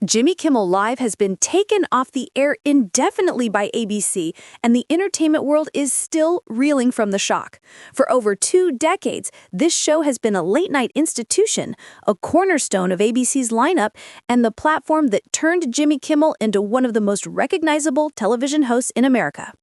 Jimmy Kimmel Live has been taken off the air indefinitely by ABC, and the entertainment world is still reeling from the shock. For over 2 decades, this show has been a late-night institution, a cornerstone of ABC's lineup, and the platform that turned Jimmy Kimmel into one of the most recognizable television hosts in America.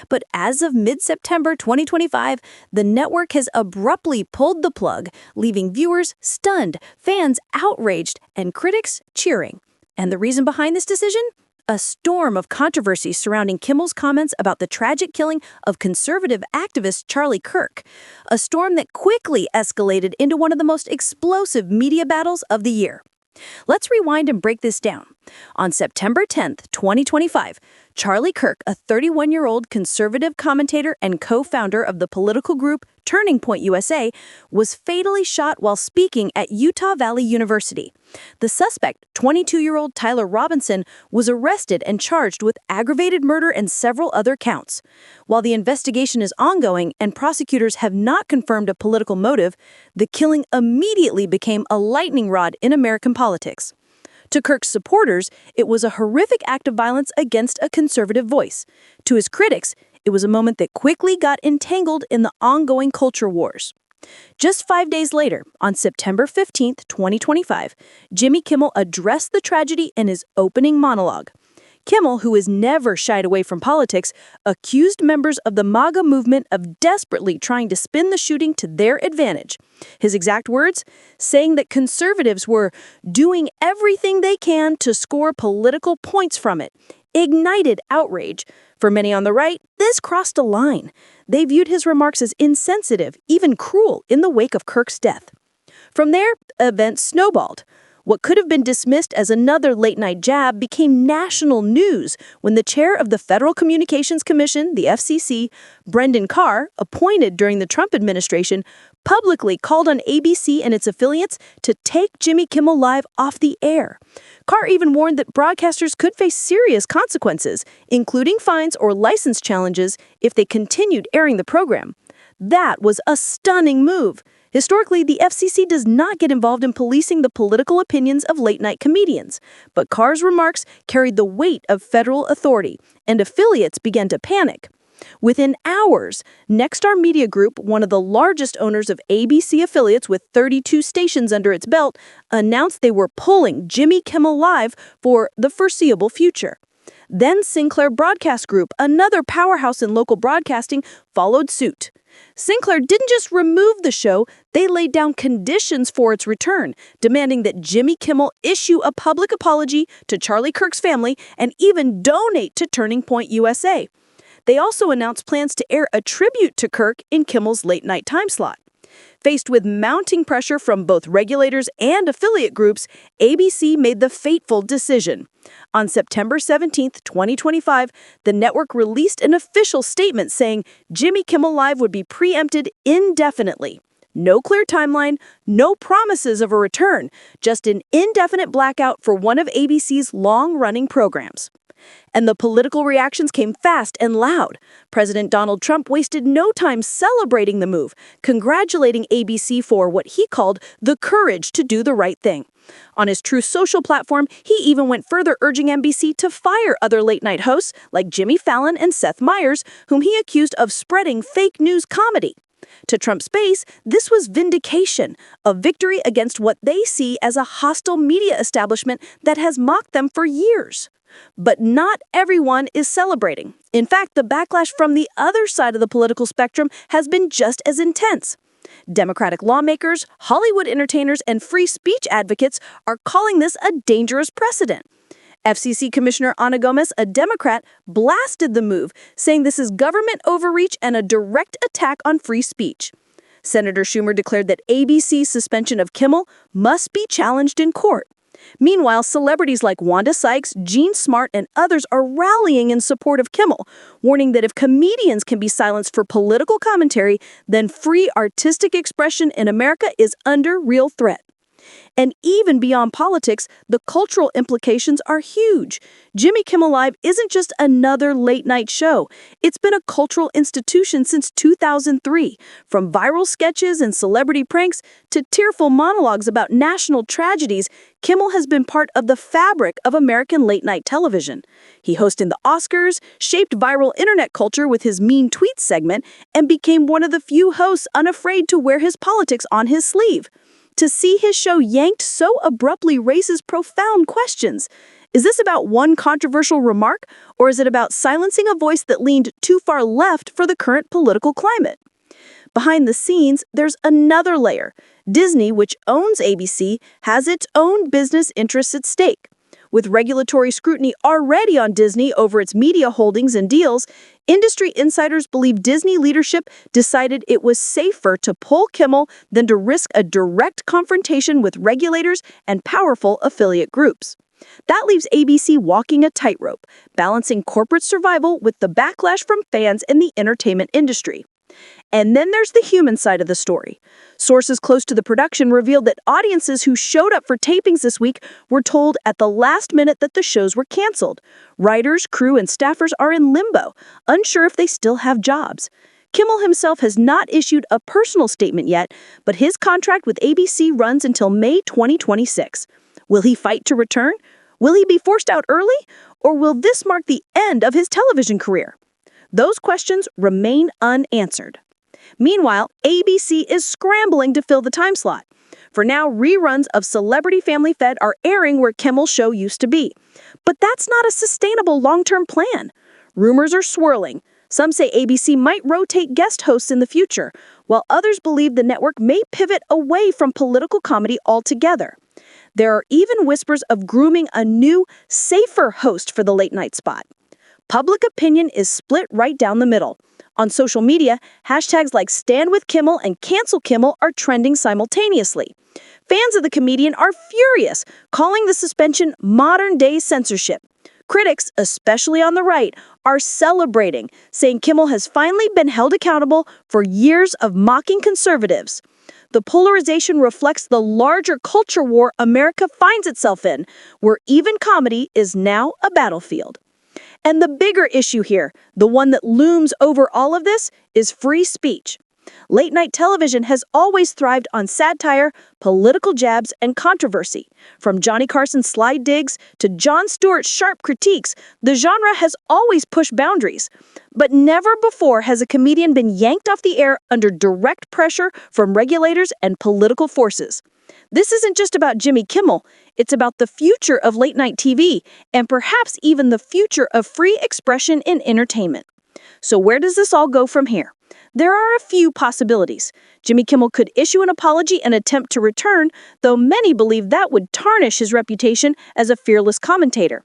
But as of mid-September 2025, the network has abruptly pulled the plug, leaving viewers stunned, fans outraged, and critics cheering. And the reason behind this decision? A storm of controversy surrounding Kimmel's comments about the tragic killing of conservative activist Charlie Kirk. A storm that quickly escalated into one of the most explosive media battles of the year. Let's rewind and break this down. On September 10th, 2025, Charlie Kirk, a 31-year-old conservative commentator and co-founder of the political group Turning Point USA, was fatally shot while speaking at Utah Valley University. The suspect, 22-year-old Tyler Robinson, was arrested and charged with aggravated murder and several other counts. While the investigation is ongoing and prosecutors have not confirmed a political motive, the killing immediately became a lightning rod in American politics. To Kirk's supporters, it was a horrific act of violence against a conservative voice. To his critics, it was a moment that quickly got entangled in the ongoing culture wars. Just 5 days later, on September 15, 2025, Jimmy Kimmel addressed the tragedy in his opening monologue. Kimmel, who has never shied away from politics, accused members of the MAGA movement of desperately trying to spin the shooting to their advantage. His exact words? Saying that conservatives were doing everything they can to score political points from it. Ignited outrage. For many on the right, this crossed a line. They viewed his remarks as insensitive, even cruel, in the wake of Kirk's death. From there, events snowballed. What could have been dismissed as another late-night jab became national news when the chair of the Federal Communications Commission, the FCC, Brendan Carr, appointed during the Trump administration, publicly called on ABC and its affiliates to take Jimmy Kimmel Live off the air. Carr even warned that broadcasters could face serious consequences, including fines or license challenges, if they continued airing the program. That was a stunning move. Historically, the FCC does not get involved in policing the political opinions of late-night comedians, but Carr's remarks carried the weight of federal authority, and affiliates began to panic. Within hours, Nexstar Media Group, one of the largest owners of ABC affiliates with 32 stations under its belt, announced they were pulling Jimmy Kimmel Live for the foreseeable future. Then Sinclair Broadcast Group, another powerhouse in local broadcasting, followed suit. Sinclair didn't just remove the show, they laid down conditions for its return, demanding that Jimmy Kimmel issue a public apology to Charlie Kirk's family and even donate to Turning Point USA. They also announced plans to air a tribute to Kirk in Kimmel's late-night time slot. Faced with mounting pressure from both regulators and affiliate groups, ABC made the fateful decision. On September 17, 2025, the network released an official statement saying Jimmy Kimmel Live would be preempted indefinitely. No clear timeline, no promises of a return, just an indefinite blackout for one of ABC's long-running programs. And the political reactions came fast and loud. President Donald Trump wasted no time celebrating the move, congratulating ABC for what he called the courage to do the right thing. On his Truth Social platform, he even went further, urging NBC to fire other late-night hosts like Jimmy Fallon and Seth Meyers, whom he accused of spreading fake news comedy. To Trump's base, this was vindication, a victory against what they see as a hostile media establishment that has mocked them for years. But not everyone is celebrating. In fact, the backlash from the other side of the political spectrum has been just as intense. Democratic lawmakers, Hollywood entertainers, and free speech advocates are calling this a dangerous precedent. FCC Commissioner Ana Gomez, a Democrat, blasted the move, saying this is government overreach and a direct attack on free speech. Senator Schumer declared that ABC's suspension of Kimmel must be challenged in court. Meanwhile, celebrities like Wanda Sykes, Gene Smart, and others are rallying in support of Kimmel, warning that if comedians can be silenced for political commentary, then free artistic expression in America is under real threat. And even beyond politics, the cultural implications are huge. Jimmy Kimmel Live isn't just another late-night show. It's been a cultural institution since 2003, from viral sketches and celebrity pranks to tearful monologues about national tragedies. Kimmel has been part of the fabric of American late-night television. He hosted the Oscars, shaped viral internet culture with his mean tweets segment, and became one of the few hosts unafraid to wear his politics on his sleeve. To see his show yanked so abruptly raises profound questions. Is this about one controversial remark, or is it about silencing a voice that leaned too far left for the current political climate? Behind the scenes, there's another layer. Disney, which owns ABC, has its own business interests at stake. With regulatory scrutiny already on Disney over its media holdings and deals, industry insiders believe Disney leadership decided it was safer to pull Kimmel than to risk a direct confrontation with regulators and powerful affiliate groups. That leaves ABC walking a tightrope, balancing corporate survival with the backlash from fans in the entertainment industry. And then there's the human side of the story. Sources close to the production revealed that audiences who showed up for tapings this week were told at the last minute that the shows were canceled. Writers, crew, and staffers are in limbo, unsure if they still have jobs. Kimmel himself has not issued a personal statement yet, but his contract with ABC runs until May 2026. Will he fight to return? Will he be forced out early? Or will this mark the end of his television career? Those questions remain unanswered. Meanwhile, ABC is scrambling to fill the time slot. For now, reruns of Celebrity Family Fed are airing where Kimmel's show used to be. But that's not a sustainable long-term plan. Rumors are swirling. Some say ABC might rotate guest hosts in the future, while others believe the network may pivot away from political comedy altogether. There are even whispers of grooming a new, safer host for the late-night spot. Public opinion is split right down the middle. On social media, hashtags like Stand With Kimmel and Cancel Kimmel are trending simultaneously. Fans of the comedian are furious, calling the suspension modern-day censorship. Critics, especially on the right, are celebrating, saying Kimmel has finally been held accountable for years of mocking conservatives. The polarization reflects the larger culture war America finds itself in, where even comedy is now a battlefield. And the bigger issue here, the one that looms over all of this, is free speech. Late-night television has always thrived on satire, political jabs, and controversy. From Johnny Carson's sly digs to Jon Stewart's sharp critiques, the genre has always pushed boundaries. But never before has a comedian been yanked off the air under direct pressure from regulators and political forces. This isn't just about Jimmy Kimmel. It's about the future of late-night TV, and perhaps even the future of free expression in entertainment. So where does this all go from here? There are a few possibilities. Jimmy Kimmel could issue an apology and attempt to return, though many believe that would tarnish his reputation as a fearless commentator.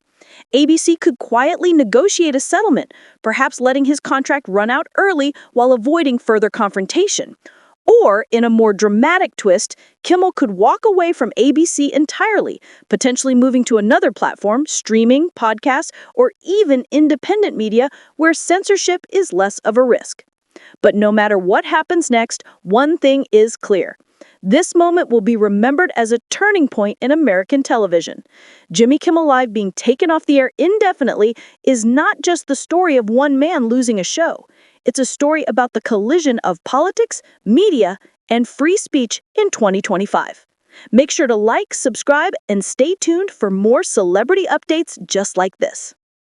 ABC could quietly negotiate a settlement, perhaps letting his contract run out early while avoiding further confrontation. Or, in a more dramatic twist, Kimmel could walk away from ABC entirely, potentially moving to another platform, streaming, podcasts, or even independent media where censorship is less of a risk. But no matter what happens next, one thing is clear. This moment will be remembered as a turning point in American television. Jimmy Kimmel Live being taken off the air indefinitely is not just the story of one man losing a show. It's a story about the collision of politics, media, and free speech in 2025. Make sure to like, subscribe, and stay tuned for more celebrity updates just like this.